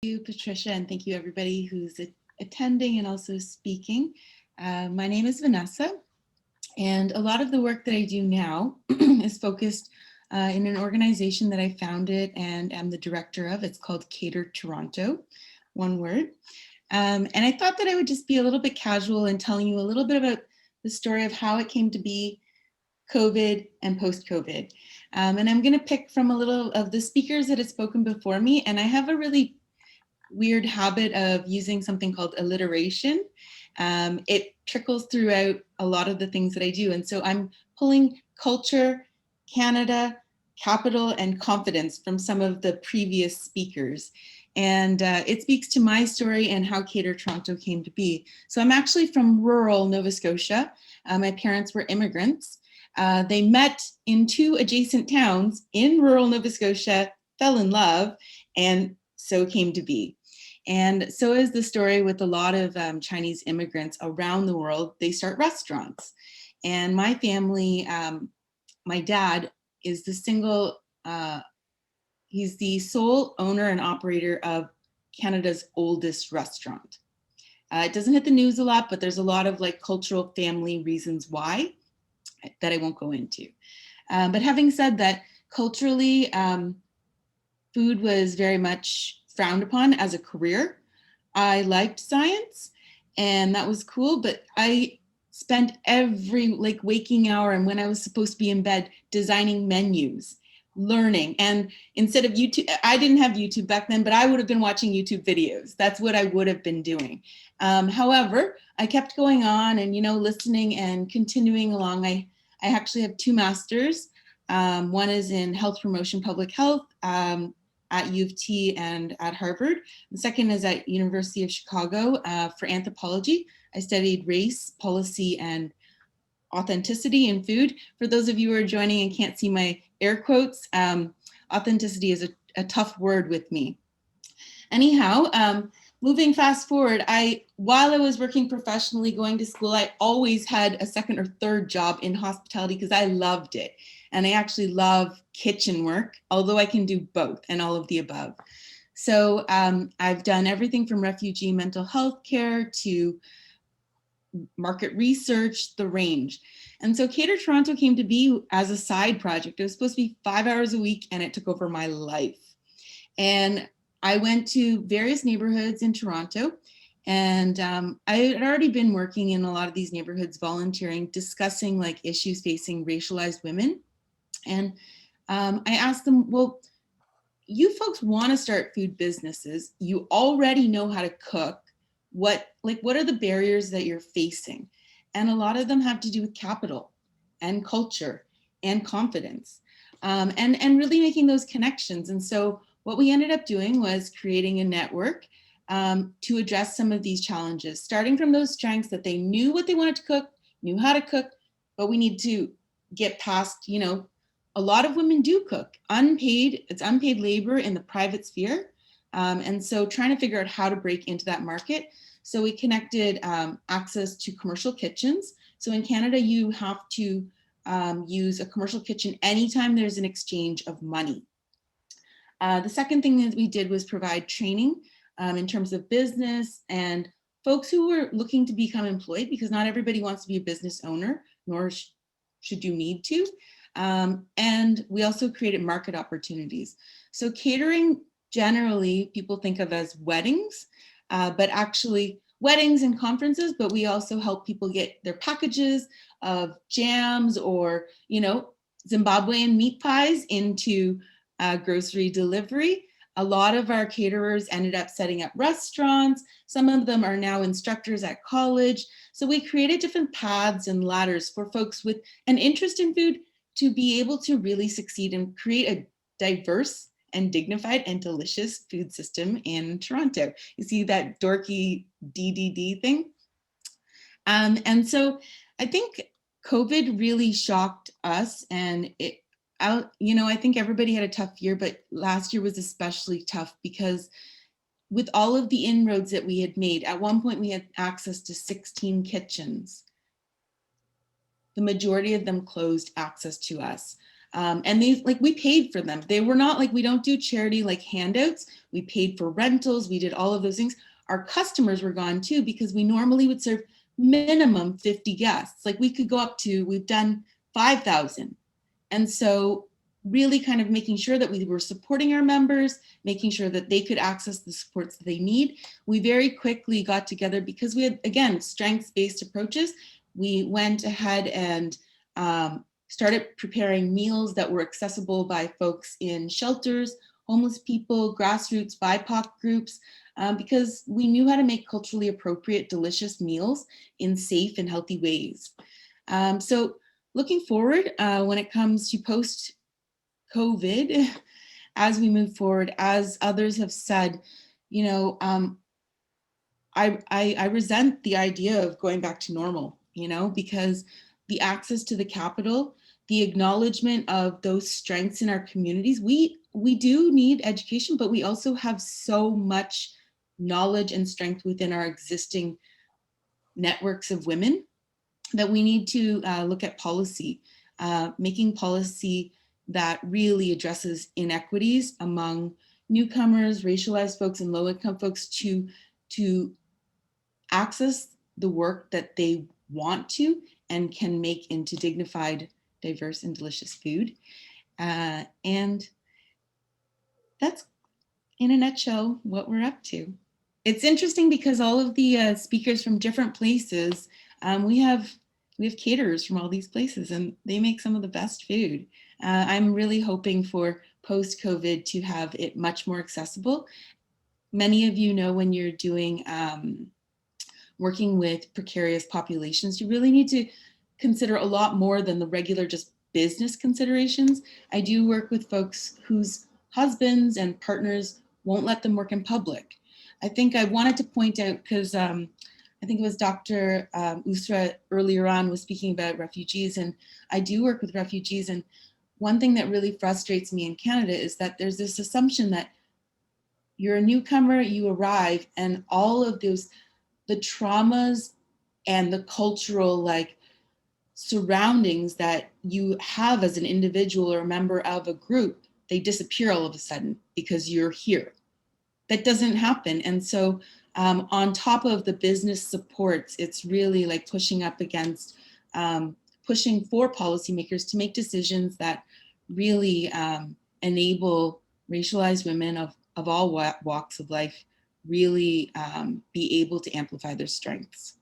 you, Patricia, and thank you everybody who's attending and also speaking. My name is Vanessa, and a lot of the work that I do now is focused in an organization that I founded and am the director of. It's called caterToronto, one word. And I thought that I would just be a little bit casual in telling you a little bit about the story of how it came to be, COVID and post-COVID. And I'm going to pick from a little of the speakers that have spoken before me. And I have a really weird habit of using something called alliteration. It trickles throughout a lot of the things that I do. And so I'm pulling culture, Canada, capital, and confidence from some of the previous speakers. And it speaks to my story and how caterToronto came to be. So I'm actually from rural Nova Scotia. My parents were immigrants. They met in two adjacent towns in rural Nova Scotia, fell in love, and so came to be. And so is the story with a lot of Chinese immigrants around the world. They start restaurants. And my family, my dad is the he's the sole owner and operator of Canada's oldest restaurant. It doesn't hit the news a lot, but there's a lot of like cultural family reasons why that I won't go into. But having said that, culturally, food was very much frowned upon as a career. I liked science and that was cool, but I spent every waking hour and when I was supposed to be in bed designing menus, learning. And instead of YouTube, I didn't have YouTube back then, but I would have been watching YouTube videos. That's what I would have been doing. However, I kept going on and, listening and continuing along. I actually have two masters. One is in health promotion, public health, at U of T and at Harvard. The second is at University of Chicago for anthropology. I studied race, policy, and authenticity in food. For those of you who are joining and can't see my air quotes, authenticity is a tough word with me. Anyhow, moving fast forward, while I was working professionally, going to school, I always had a second or third job in hospitality because I loved it. And I actually love kitchen work, although I can do both and all of the above. So I've done everything from refugee mental health care to market research, the range. And so caterToronto came to be as a side project. It was supposed to be 5 hours a week and it took over my life. And I went to various neighborhoods in Toronto and I had already been working in a lot of these neighborhoods, volunteering, discussing issues facing racialized women. And I asked them, well, you folks want to start food businesses. You already know how to cook. What are the barriers that you're facing? And a lot of them have to do with capital and culture and confidence and really making those connections. And so what we ended up doing was creating a network to address some of these challenges, starting from those strengths that they knew what they wanted to cook, knew how to cook, but we need to get past, a lot of women do cook, it's unpaid labor in the private sphere. And so trying to figure out how to break into that market. So we connected access to commercial kitchens. So in Canada, you have to use a commercial kitchen anytime there's an exchange of money. The second thing that we did was provide training in terms of business and folks who were looking to become employed, because not everybody wants to be a business owner, nor should you need to. And we also created market opportunities. So catering, generally, people think of as weddings, but actually weddings and conferences, but we also help people get their packages of jams or, Zimbabwean meat pies into grocery delivery. A lot of our caterers ended up setting up restaurants. Some of them are now instructors at college. So we created different paths and ladders for folks with an interest in food to be able to really succeed and create a diverse and dignified and delicious food system in Toronto. You see that dorky DDD thing? And so I think COVID really shocked us, and I think everybody had a tough year, but last year was especially tough because with all of the inroads that we had made, at one point we had access to 16 kitchens. The majority of them closed access to us. And these, like, we paid for them. They were not like, we don't do charity like handouts. We paid for rentals. We did all of those things. Our customers were gone too, because we normally would serve minimum 50 guests. Like, we could go up to, we've done 5,000. And so really kind of making sure that we were supporting our members, making sure that they could access the supports that they need. We very quickly got together, because we had, again, strengths-based approaches. We went ahead and started preparing meals that were accessible by folks in shelters, homeless people, grassroots, BIPOC groups, because we knew how to make culturally appropriate, delicious meals in safe and healthy ways. So looking forward, when it comes to post-COVID, as we move forward, as others have said, you know, I resent the idea of going back to normal, you know, because the access to the capital, the acknowledgement of those strengths in our communities, we do need education, but we also have so much knowledge and strength within our existing networks of women that we need to look at policy, making policy that really addresses inequities among newcomers, racialized folks, and low-income folks to access the work that they want to and can make into dignified, diverse, and delicious food. And that's, in a nutshell, what we're up to. It's interesting because all of the speakers from different places, we have caterers from all these places, and they make some of the best food. I'm really hoping for post-COVID to have it much more accessible. Many of you know, when you're doing working with precarious populations, you really need to consider a lot more than the regular just business considerations. I do work with folks whose husbands and partners won't let them work in public. I think I wanted to point out, because I think it was Dr. Usra earlier on was speaking about refugees, and I do work with refugees. And one thing that really frustrates me in Canada is that there's this assumption that you're a newcomer, you arrive, and all of those, the traumas and the cultural like surroundings that you have as an individual or a member of a group, they disappear all of a sudden because you're here. That doesn't happen. And so on top of the business supports, it's really like pushing up against, pushing for policymakers to make decisions that really enable racialized women of all walks of life really be able to amplify their strengths.